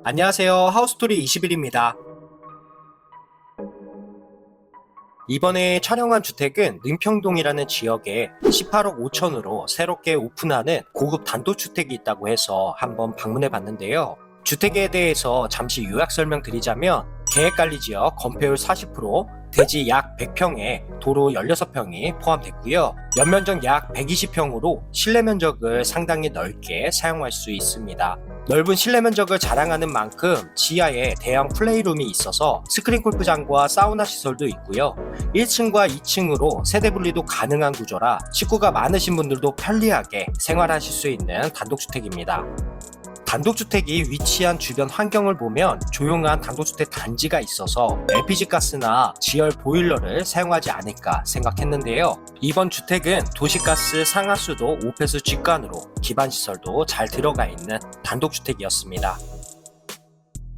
안녕하세요. 하우스토리 21입니다. 이번에 촬영한 주택은 능평동이라는 지역에 18억 5천으로 새롭게 오픈하는 고급 단독주택이 있다고 해서 한번 방문해 봤는데요. 주택에 대해서 잠시 요약 설명드리자면 계획관리지역 건폐율 40%, 대지 약 100평에 도로 16평이 포함됐고요. 연면적 약 120평으로 실내 면적을 상당히 넓게 사용할 수 있습니다. 넓은 실내 면적을 자랑하는 만큼 지하에 대형 플레이룸이 있어서 스크린 골프장과 사우나 시설도 있고요. 1층과 2층으로 세대 분리도 가능한 구조라 식구가 많으신 분들도 편리하게 생활하실 수 있는 단독주택입니다. 단독주택이 위치한 주변 환경을 보면 조용한 단독주택 단지가 있어서 LPG 가스나 지열 보일러를 사용하지 않을까 생각했는데요. 이번 주택은 도시가스 상하수도 오폐수 직관으로 기반시설도 잘 들어가 있는 단독주택이었습니다.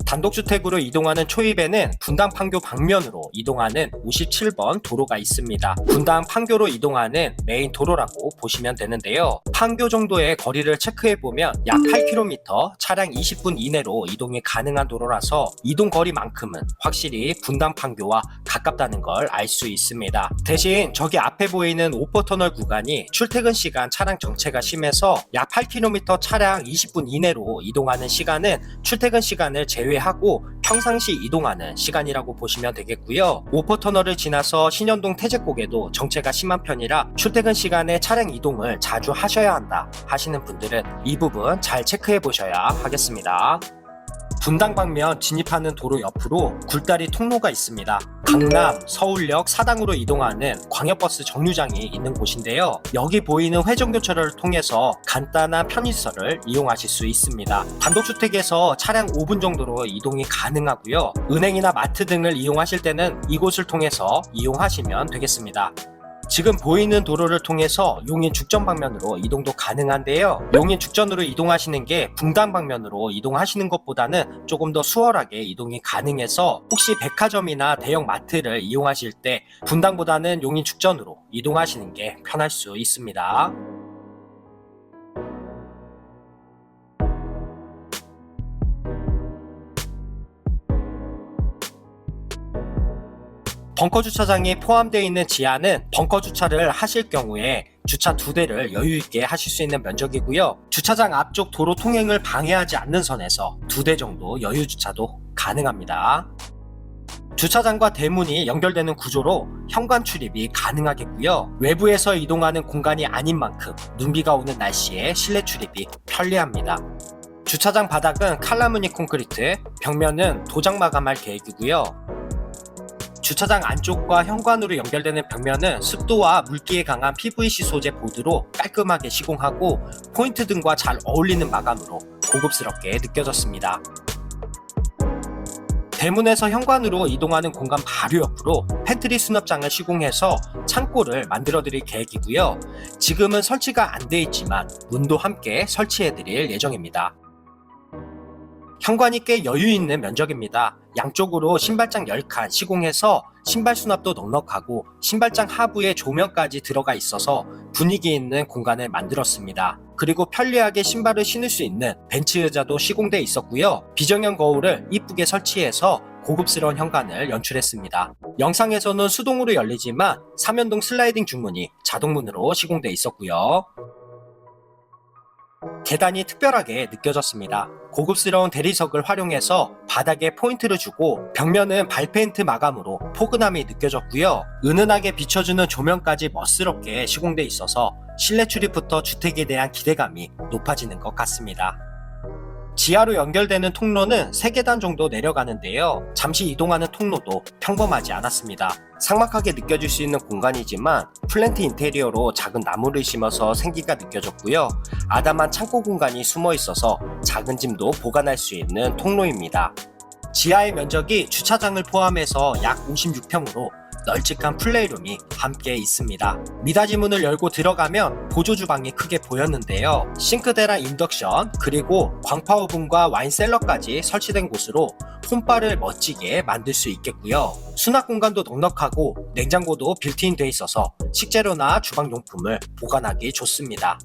단독주택으로 이동하는 초입에는 분당 판교 방면으로 이동하는 57번 도로가 있습니다. 분당 판교로 이동하는 메인 도로라고 보시면 되는데요. 판교 정도의 거리를 체크해보면 약 8km, 차량 20분 이내로 이동이 가능한 도로라서 이동 거리만큼은 확실히 분당 판교와 가깝다는 걸 알 수 있습니다. 대신 저기 앞에 보이는 오퍼터널 구간이 출퇴근 시간 차량 정체가 심해서 약 8km 차량 20분 이내로 이동하는 시간은 출퇴근 시간을 제외하고 평상시 이동하는 시간이라고 보시면 되겠고요. 오퍼터널을 지나서 신현동 태제곡에도 정체가 심한 편이라 출퇴근 시간에 차량 이동을 자주 하셔야 한다 하시는 분들은 이 부분 잘 체크해 보셔야 하겠습니다. 분당 방면 진입하는 도로 옆으로 굴다리 통로가 있습니다. 강남, 서울역 사당으로 이동하는 광역버스 정류장이 있는 곳인데요. 여기 보이는 회전교차로를 통해서 간단한 편의시설을 이용하실 수 있습니다. 단독주택에서 차량 5분 정도로 이동이 가능하고요. 은행이나 마트 등을 이용하실 때는 이곳을 통해서 이용하시면 되겠습니다. 지금 보이는 도로를 통해서 용인 죽전 방면으로 이동도 가능한데요. 용인 죽전으로 이동하시는 게 분당 방면으로 이동하시는 것보다는 조금 더 수월하게 이동이 가능해서 혹시 백화점이나 대형 마트를 이용하실 때 분당보다는 용인 죽전으로 이동하시는 게 편할 수 있습니다. 벙커 주차장이 포함되어 있는 지하는 벙커 주차를 하실 경우에 주차 2대를 여유있게 하실 수 있는 면적이고요. 주차장 앞쪽 도로 통행을 방해하지 않는 선에서 2대 정도 여유 주차도 가능합니다. 주차장과 대문이 연결되는 구조로 현관 출입이 가능하겠고요. 외부에서 이동하는 공간이 아닌 만큼 눈비가 오는 날씨에 실내 출입이 편리합니다. 주차장 바닥은 칼라무늬 콘크리트, 벽면은 도장 마감할 계획이고요. 주차장 안쪽과 현관으로 연결되는 벽면은 습도와 물기에 강한 PVC 소재 보드로 깔끔하게 시공하고 포인트 등과 잘 어울리는 마감으로 고급스럽게 느껴졌습니다. 대문에서 현관으로 이동하는 공간 바로 옆으로 팬트리 수납장을 시공해서 창고를 만들어 드릴 계획이고요. 지금은 설치가 안 돼 있지만 문도 함께 설치해 드릴 예정입니다. 현관이 꽤 여유 있는 면적입니다. 양쪽으로 신발장 10칸 시공해서 신발 수납도 넉넉하고 신발장 하부에 조명까지 들어가 있어서 분위기 있는 공간을 만들었습니다. 그리고 편리하게 신발을 신을 수 있는 벤치 의자도 시공되어 있었고요. 비정형 거울을 이쁘게 설치해서 고급스러운 현관을 연출했습니다. 영상에서는 수동으로 열리지만 3연동 슬라이딩 중문이 자동문으로 시공되어 있었고요. 계단이 특별하게 느껴졌습니다. 고급스러운 대리석을 활용해서 바닥에 포인트를 주고 벽면은 발페인트 마감으로 포근함이 느껴졌고요. 은은하게 비춰주는 조명까지 멋스럽게 시공돼 있어서 실내 출입부터 주택에 대한 기대감이 높아지는 것 같습니다. 지하로 연결되는 통로는 3계단 정도 내려가는데요. 잠시 이동하는 통로도 평범하지 않았습니다. 삭막하게 느껴질 수 있는 공간이지만 플랜트 인테리어로 작은 나무를 심어서 생기가 느껴졌고요. 아담한 창고 공간이 숨어 있어서 작은 짐도 보관할 수 있는 통로입니다. 지하의 면적이 주차장을 포함해서 약 56평으로 널찍한 플레이룸이 함께 있습니다. 미닫이 문을 열고 들어가면 보조 주방이 크게 보였는데요. 싱크대랑 인덕션 그리고 광파 오븐과 와인 셀러까지 설치된 곳으로 홈바를 멋지게 만들 수 있겠고요. 수납 공간도 넉넉하고 냉장고도 빌트인 돼 있어서 식재료나 주방용품을 보관하기 좋습니다.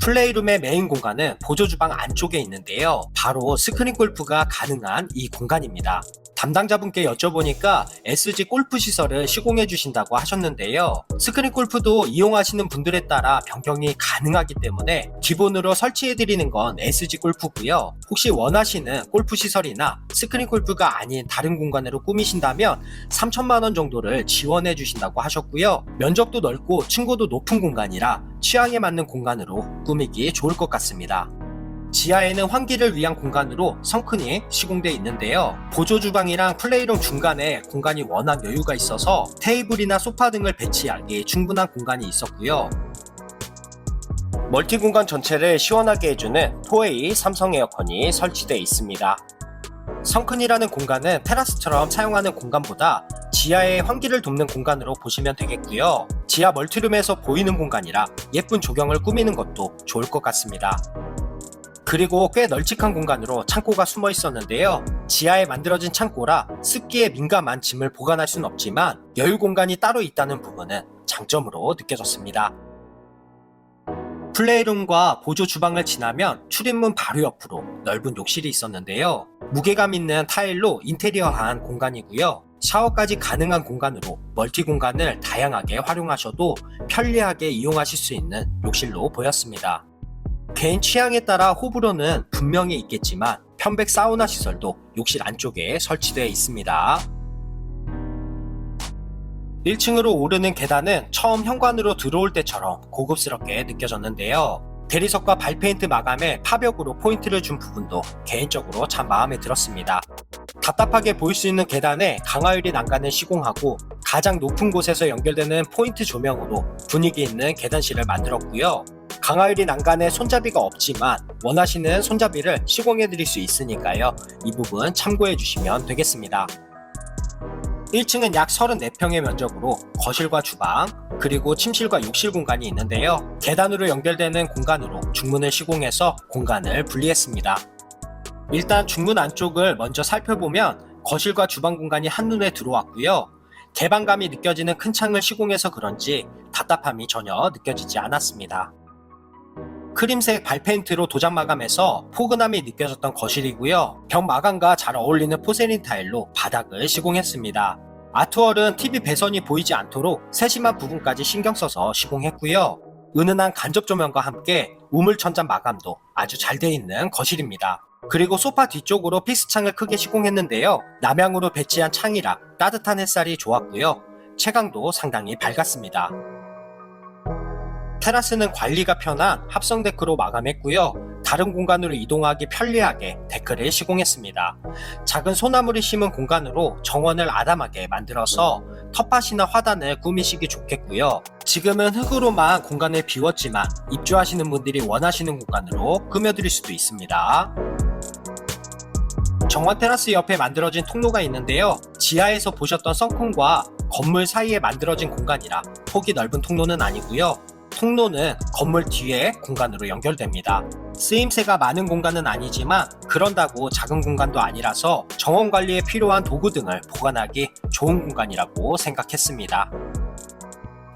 플레이룸의 메인 공간은 보조 주방 안쪽에 있는데요. 바로 스크린 골프가 가능한 이 공간입니다. 담당자분께 여쭤보니까 SG 골프 시설을 시공해 주신다고 하셨는데요. 스크린 골프도 이용하시는 분들에 따라 변경이 가능하기 때문에 기본으로 설치해 드리는 건 SG 골프고요. 혹시 원하시는 골프 시설이나 스크린 골프가 아닌 다른 공간으로 꾸미신다면 3천만 원 정도를 지원해 주신다고 하셨고요. 면적도 넓고 층고도 높은 공간이라 취향에 맞는 공간으로 꾸미기 좋을 것 같습니다. 지하에는 환기를 위한 공간으로 성큰이 시공되어 있는데요. 보조 주방이랑 플레이룸 중간에 공간이 워낙 여유가 있어서 테이블이나 소파 등을 배치하기 충분한 공간이 있었고요. 멀티 공간 전체를 시원하게 해주는 4A 삼성 에어컨이 설치되어 있습니다. 성큰이라는 공간은 테라스처럼 사용하는 공간보다 지하의 환기를 돕는 공간으로 보시면 되겠고요. 지하 멀티룸에서 보이는 공간이라 예쁜 조경을 꾸미는 것도 좋을 것 같습니다. 그리고 꽤 널찍한 공간으로 창고가 숨어 있었는데요. 지하에 만들어진 창고라 습기에 민감한 짐을 보관할 수는 없지만 여유 공간이 따로 있다는 부분은 장점으로 느껴졌습니다. 플레이룸과 보조 주방을 지나면 출입문 바로 옆으로 넓은 욕실이 있었는데요. 무게감 있는 타일로 인테리어한 공간이고요. 샤워까지 가능한 공간으로 멀티 공간을 다양하게 활용하셔도 편리하게 이용하실 수 있는 욕실로 보였습니다. 개인 취향에 따라 호불호는 분명히 있겠지만 편백 사우나 시설도 욕실 안쪽에 설치되어 있습니다. 1층으로 오르는 계단은 처음 현관으로 들어올 때처럼 고급스럽게 느껴졌는데요. 대리석과 발페인트 마감에 파벽으로 포인트를 준 부분도 개인적으로 참 마음에 들었습니다. 답답하게 보일 수 있는 계단에 강화유리 난간을 시공하고 가장 높은 곳에서 연결되는 포인트 조명으로 분위기 있는 계단실을 만들었고요. 강화유리 난간에 손잡이가 없지만 원하시는 손잡이를 시공해 드릴 수 있으니까요. 이 부분 참고해 주시면 되겠습니다. 1층은 약 34평의 면적으로 거실과 주방, 그리고 침실과 욕실 공간이 있는데요. 계단으로 연결되는 공간으로 중문을 시공해서 공간을 분리했습니다. 일단 중문 안쪽을 먼저 살펴보면 거실과 주방 공간이 한눈에 들어왔고요. 개방감이 느껴지는 큰 창을 시공해서 그런지 답답함이 전혀 느껴지지 않았습니다. 크림색 발페인트로 도장 마감해서 포근함이 느껴졌던 거실이고요. 벽 마감과 잘 어울리는 포세린 타일로 바닥을 시공했습니다. 아트월은 TV 배선이 보이지 않도록 세심한 부분까지 신경 써서 시공했고요. 은은한 간접 조명과 함께 우물 천장 마감도 아주 잘 되어 있는 거실입니다. 그리고 소파 뒤쪽으로 피스창을 크게 시공했는데요. 남향으로 배치한 창이라 따뜻한 햇살이 좋았고요. 채광도 상당히 밝았습니다. 테라스는 관리가 편한 합성 데크로 마감했고요. 다른 공간으로 이동하기 편리하게 데크를 시공했습니다. 작은 소나무를 심은 공간으로 정원을 아담하게 만들어서 텃밭이나 화단을 꾸미시기 좋겠고요. 지금은 흙으로만 공간을 비웠지만 입주하시는 분들이 원하시는 공간으로 꾸며드릴 수도 있습니다. 정원 테라스 옆에 만들어진 통로가 있는데요. 지하에서 보셨던 썬콩과 건물 사이에 만들어진 공간이라 폭이 넓은 통로는 아니고요. 통로는 건물 뒤에 공간으로 연결됩니다. 쓰임새가 많은 공간은 아니지만 그런다고 작은 공간도 아니라서 정원 관리에 필요한 도구 등을 보관하기 좋은 공간이라고 생각했습니다.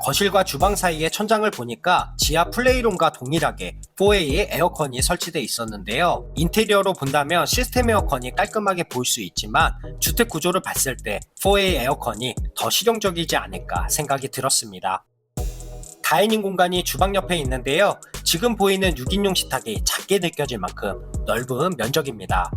거실과 주방 사이의 천장을 보니까 지하 플레이룸과 동일하게 4A 에어컨이 설치되어 있었는데요. 인테리어로 본다면 시스템 에어컨이 깔끔하게 보일 수 있지만 주택 구조를 봤을 때 4A 에어컨이 더 실용적이지 않을까 생각이 들었습니다. 다이닝 공간이 주방 옆에 있는데요. 지금 보이는 6인용 식탁이 작게 느껴질 만큼 넓은 면적입니다.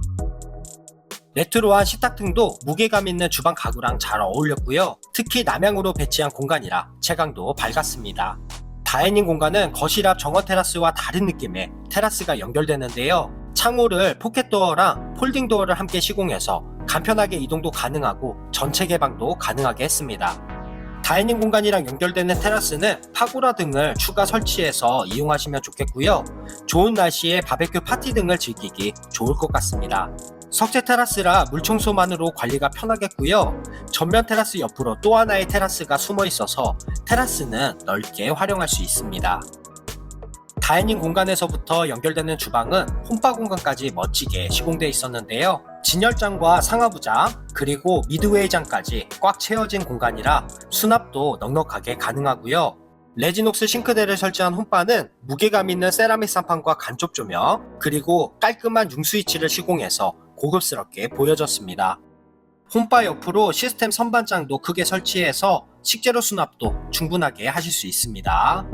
레트로한 식탁 등도 무게감 있는 주방 가구랑 잘 어울렸고요. 특히 남향으로 배치한 공간이라 채광도 밝았습니다. 다이닝 공간은 거실 앞 정원 테라스와 다른 느낌의 테라스가 연결되는데요. 창호를 포켓도어랑 폴딩도어를 함께 시공해서 간편하게 이동도 가능하고 전체 개방도 가능하게 했습니다. 다이닝 공간이랑 연결되는 테라스는 파고라 등을 추가 설치해서 이용하시면 좋겠고요. 좋은 날씨에 바베큐 파티 등을 즐기기 좋을 것 같습니다. 석재 테라스라 물청소만으로 관리가 편하겠고요. 전면 테라스 옆으로 또 하나의 테라스가 숨어 있어서 테라스는 넓게 활용할 수 있습니다. 다이닝 공간에서부터 연결되는 주방은 홈바 공간까지 멋지게 시공되어 있었는데요. 진열장과 상하부장 그리고 미드웨이장까지 꽉 채워진 공간이라 수납도 넉넉하게 가능하고요. 레지녹스 싱크대를 설치한 홈바는 무게감 있는 세라믹 상판과 간접 조명, 그리고 깔끔한 융 스위치를 시공해서 고급스럽게 보여졌습니다. 홈바 옆으로 시스템 선반장도 크게 설치해서 식재료 수납도 충분하게 하실 수 있습니다.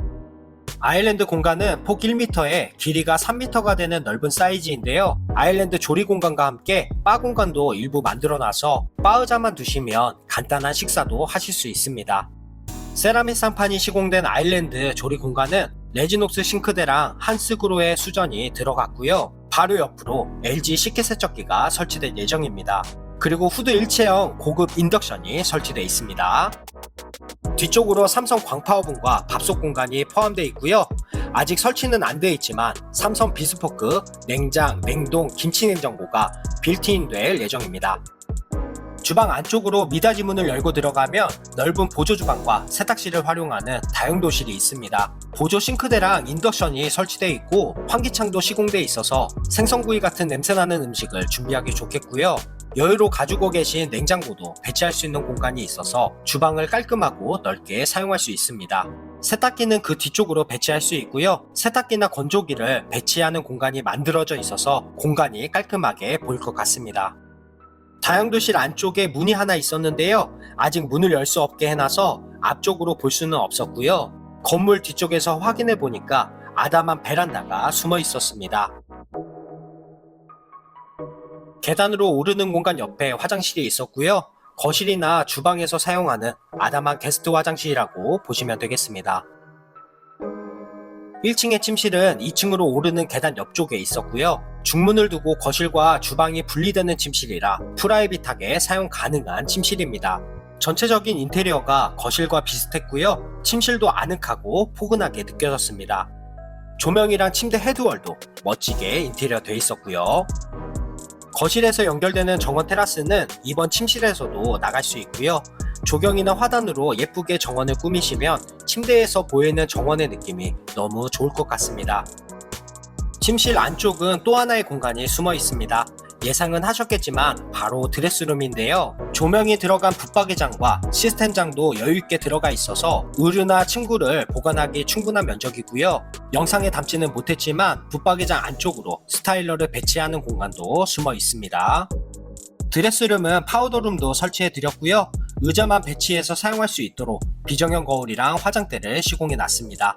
아일랜드 공간은 폭 1m에 길이가 3m가 되는 넓은 사이즈인데요. 아일랜드 조리 공간과 함께 바 공간도 일부 만들어놔서 바 의자만 두시면 간단한 식사도 하실 수 있습니다. 세라믹 상판이 시공된 아일랜드 조리 공간은 레지녹스 싱크대랑 한스그로의 수전이 들어갔고요. 바로 옆으로 LG 식기세척기가 설치될 예정입니다. 그리고 후드 일체형 고급 인덕션이 설치되어 있습니다. 뒤쪽으로 삼성 광파오븐과 밥솥 공간이 포함되어 있고요. 아직 설치는 안 되어 있지만 삼성 비스포크, 냉장, 냉동, 김치냉장고가 빌트인 될 예정입니다. 주방 안쪽으로 미닫이 문을 열고 들어가면 넓은 보조 주방과 세탁실을 활용하는 다용도실이 있습니다. 보조 싱크대랑 인덕션이 설치되어 있고 환기창도 시공되어 있어서 생선구이 같은 냄새나는 음식을 준비하기 좋겠고요. 여유로 가지고 계신 냉장고도 배치할 수 있는 공간이 있어서 주방을 깔끔하고 넓게 사용할 수 있습니다. 세탁기는 그 뒤쪽으로 배치할 수 있고요. 세탁기나 건조기를 배치하는 공간이 만들어져 있어서 공간이 깔끔하게 보일 것 같습니다. 다용도실 안쪽에 문이 하나 있었는데요. 아직 문을 열 수 없게 해놔서 앞쪽으로 볼 수는 없었고요. 건물 뒤쪽에서 확인해 보니까 아담한 베란다가 숨어 있었습니다. 계단으로 오르는 공간 옆에 화장실이 있었고요. 거실이나 주방에서 사용하는 아담한 게스트 화장실이라고 보시면 되겠습니다. 1층의 침실은 2층으로 오르는 계단 옆쪽에 있었고요. 중문을 두고 거실과 주방이 분리되는 침실이라 프라이빗하게 사용 가능한 침실입니다. 전체적인 인테리어가 거실과 비슷했고요. 침실도 아늑하고 포근하게 느껴졌습니다. 조명이랑 침대 헤드월도 멋지게 인테리어 되어 있었고요. 거실에서 연결되는 정원 테라스는 이번 침실에서도 나갈 수 있고요. 조경이나 화단으로 예쁘게 정원을 꾸미시면 침대에서 보이는 정원의 느낌이 너무 좋을 것 같습니다. 침실 안쪽은 또 하나의 공간이 숨어 있습니다. 예상은 하셨겠지만 바로 드레스룸인데요. 조명이 들어간 붙박이장과 시스템장도 여유있게 들어가 있어서 의류나 침구를 보관하기 충분한 면적이고요. 영상에 담지는 못했지만 붙박이장 안쪽으로 스타일러를 배치하는 공간도 숨어 있습니다. 드레스룸은 파우더룸도 설치해 드렸고요. 의자만 배치해서 사용할 수 있도록 비정형 거울이랑 화장대를 시공해 놨습니다.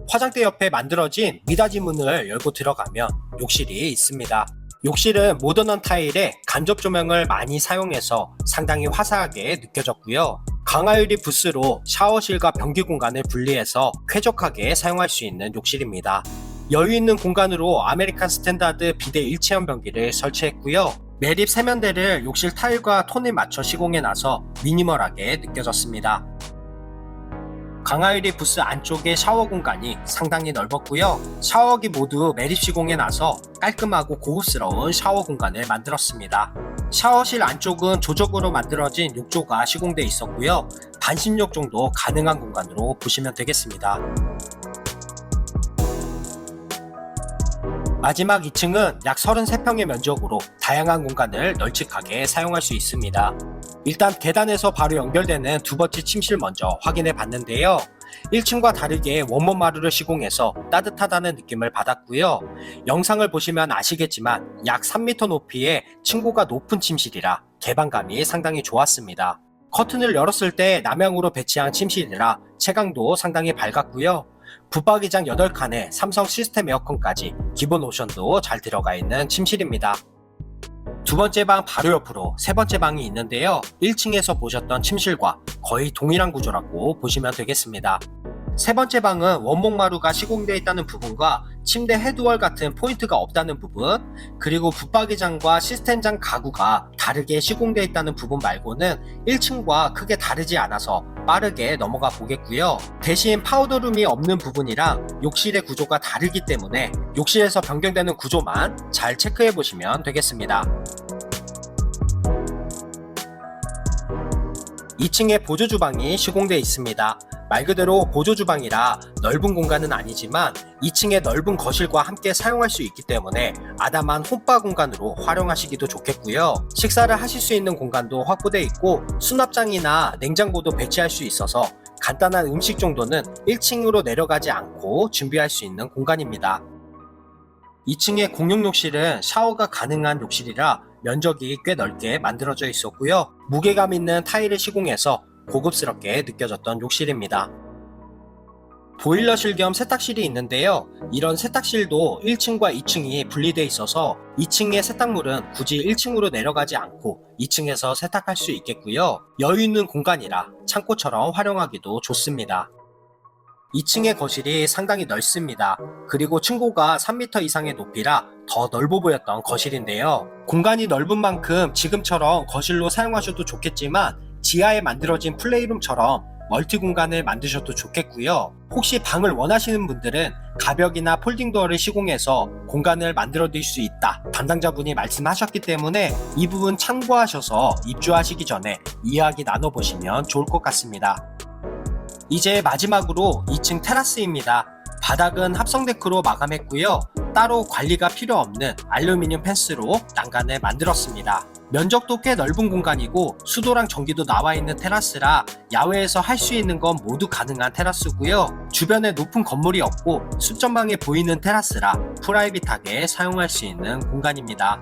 화장대 옆에 만들어진 미닫이 문을 열고 들어가면 욕실이 있습니다. 욕실은 모던한 타일에 간접 조명을 많이 사용해서 상당히 화사하게 느껴졌고요. 강화유리 부스로 샤워실과 변기 공간을 분리해서 쾌적하게 사용할 수 있는 욕실입니다. 여유있는 공간으로 아메리칸 스탠다드 비데 일체형 변기를 설치했고요. 매립 세면대를 욕실 타일과 톤에 맞춰 시공해놔서 미니멀하게 느껴졌습니다. 강화유리 부스 안쪽의 샤워 공간이 상당히 넓었고요. 샤워기 모두 매립 시공해놔서 깔끔하고 고급스러운 샤워 공간을 만들었습니다. 샤워실 안쪽은 조적으로 만들어진 욕조가 시공되어 있었고요. 반신욕 정도 가능한 공간으로 보시면 되겠습니다. 마지막 2층은 약 33평의 면적으로 다양한 공간을 널찍하게 사용할 수 있습니다. 일단 계단에서 바로 연결되는 두 번째 침실 먼저 확인해 봤는데요. 1층과 다르게 원목 마루를 시공해서 따뜻하다는 느낌을 받았고요. 영상을 보시면 아시겠지만 약 3m 높이의 층고가 높은 침실이라 개방감이 상당히 좋았습니다. 커튼을 열었을 때 남향으로 배치한 침실이라 채광도 상당히 밝았고요. 붙박이장 8칸에 삼성 시스템 에어컨까지 기본 옵션도 잘 들어가 있는 침실입니다. 두 번째 방 바로 옆으로 세 번째 방이 있는데요. 1층에서 보셨던 침실과 거의 동일한 구조라고 보시면 되겠습니다. 세 번째 방은 원목마루가 시공되어 있다는 부분과 침대 헤드월 같은 포인트가 없다는 부분, 그리고 붙박이장과 시스템장 가구가 다르게 시공되어 있다는 부분 말고는 1층과 크게 다르지 않아서 빠르게 넘어가 보겠고요. 대신 파우더룸이 없는 부분이랑 욕실의 구조가 다르기 때문에 욕실에서 변경되는 구조만 잘 체크해 보시면 되겠습니다. 2층에 보조주방이 시공되어 있습니다. 말 그대로 보조주방이라 넓은 공간은 아니지만 2층의 넓은 거실과 함께 사용할 수 있기 때문에 아담한 홈바 공간으로 활용하시기도 좋겠고요. 식사를 하실 수 있는 공간도 확보되어 있고 수납장이나 냉장고도 배치할 수 있어서 간단한 음식 정도는 1층으로 내려가지 않고 준비할 수 있는 공간입니다. 2층의 공용 욕실은 샤워가 가능한 욕실이라 면적이 꽤 넓게 만들어져 있었고요. 무게감 있는 타일을 시공해서 고급스럽게 느껴졌던 욕실입니다. 보일러실 겸 세탁실이 있는데요. 이런 세탁실도 1층과 2층이 분리되어 있어서 2층의 세탁물은 굳이 1층으로 내려가지 않고 2층에서 세탁할 수 있겠고요. 여유 있는 공간이라 창고처럼 활용하기도 좋습니다. 2층의 거실이 상당히 넓습니다. 그리고 층고가 3m 이상의 높이라 더 넓어 보였던 거실인데요. 공간이 넓은 만큼 지금처럼 거실로 사용하셔도 좋겠지만 지하에 만들어진 플레이룸처럼 멀티 공간을 만드셔도 좋겠고요. 혹시 방을 원하시는 분들은 가벽이나 폴딩도어를 시공해서 공간을 만들어 드릴 수 있다 담당자분이 말씀하셨기 때문에 이 부분 참고하셔서 입주하시기 전에 이야기 나눠보시면 좋을 것 같습니다. 이제 마지막으로 2층 테라스입니다. 바닥은 합성 데크로 마감했고요. 따로 관리가 필요 없는 알루미늄 펜스로 난간을 만들었습니다. 면적도 꽤 넓은 공간이고 수도랑 전기도 나와 있는 테라스라 야외에서 할 수 있는 건 모두 가능한 테라스고요. 주변에 높은 건물이 없고 숲전망이 보이는 테라스라 프라이빗하게 사용할 수 있는 공간입니다.